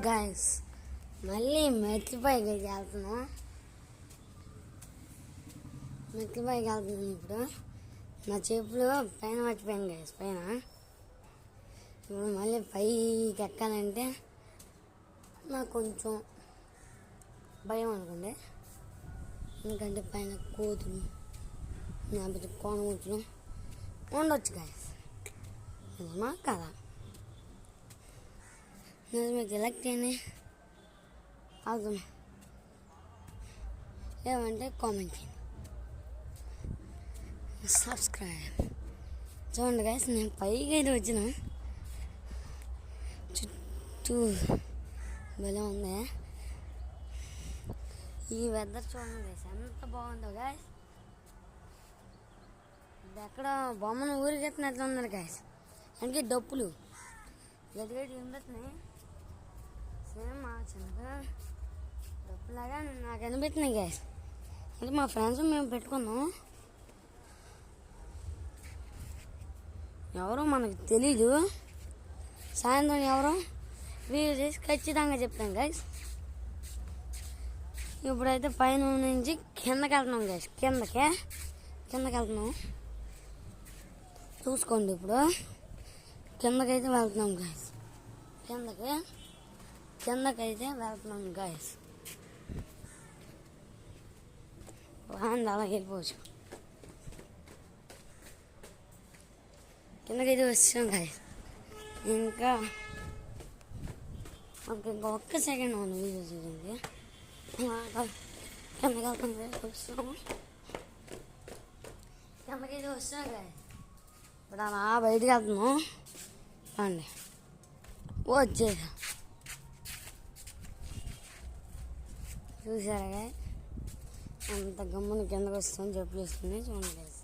Guys మళ్ళీ మెట్లపైకి వెళ్తున్నాం. ఇప్పుడు నా చెప్పులు పైన మర్చిపోయాను గాయస్. పైన ఇప్పుడు మళ్ళీ పైకి ఎక్కాలంటే నాకు కొంచెం భయం అనుకోండి. ఎందుకంటే పైన కోతులు లేకపోతే కోనముచ్చులు ఉండొచ్చు గాయస్. నిజమా కదా? మీకు ఎలక్ట్ అని అర్థం ఏమంటే కామెంట్ చేయండి, సబ్స్క్రైబ్. చూడండి గైస్, నేను పైకి అయితే వచ్చిన చుట్టూ భలే ఉంది. ఈ వెదర్ చూడండి గైస్ ఎంత బాగుందో గైస్. ఇది ఎక్కడ బొమ్మను ఊరికెత్తినట్లు ఉన్నారు గైస్. అంటే డప్పులు గట్టిగట్టి వినిపిస్తున్నాయి. సేమ్ మా చిన్నగా డప్పులాగా నాకు అనిపిస్తున్నాయి గ్యాస్. అంటే మా ఫ్రెండ్స్ మేము పెట్టుకున్నాం. ఎవరో మనకు తెలీదు. సాయంత్రం ఎవరో వీడియో చేసి ఖచ్చితంగా చెప్తాం గైస్. ఇప్పుడైతే పైన నుంచి కిందకి వెళ్తున్నాం గైస్. కిందకి వెళ్తున్నాం చూసుకోండి. ఇప్పుడు కిందకైతే వెళ్తున్నాం గైస్. కిందకైతే వెళ్తున్నాం గైస్. బాగుంది, అలా వెళ్ళిపోవచ్చు. కిందకైతే వచ్చాం గైస్. ఇంకా మనకి ఇంకా ఒక్క సెకండ్ ఉంది వీడియో చూడండి. కిందకి వస్తాము. కిందకైతే వస్తాం గైస్. ఇప్పుడు అలా బయటికి వెళ్తున్నాం అండి. వచ్చేసా చూసారా అంత గమ్మున కిందకు వస్తాం చెప్పులు వేసుకుని. చూడండి గైస్,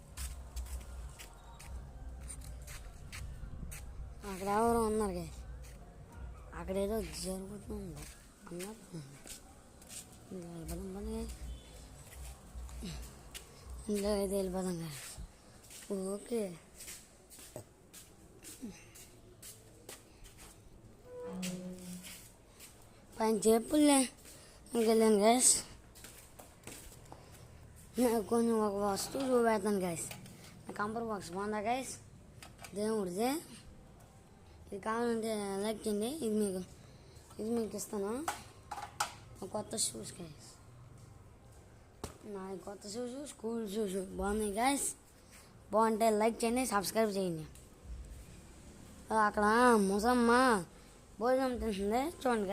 అక్కడ ఎవరు ఉన్నారు గైస్. అక్కడ ఏదో జరుగుతుంది అన్నట్టు. వెళ్ళిపోదాం గైస్. ఇంట్లో అయితే వెళ్ళిపోదాం గైస్. ఓకే, పైన చెప్పులే ఇంకెళ్ళాను గైస్. నాకు కొంచెం ఒక వస్తువు చూపెడతాను గైస్. నా కంపర్ బాక్స్ బాగుందా గైస్? దేవుడిదే. ఇది కావాలంటే లైక్ చేయండి. ఇది మీకు ఇస్తాను. కొత్త షూస్ గైస్. నా కొత్త షూస్ స్కూల్ షూస్ బాగున్నాయి గైస్. బాగుంటే లైక్ చేయండి, సబ్స్క్రైబ్ చేయండి. అక్కడ ముసమ్మ భోజనం తింటుంది చూడండి గైస్.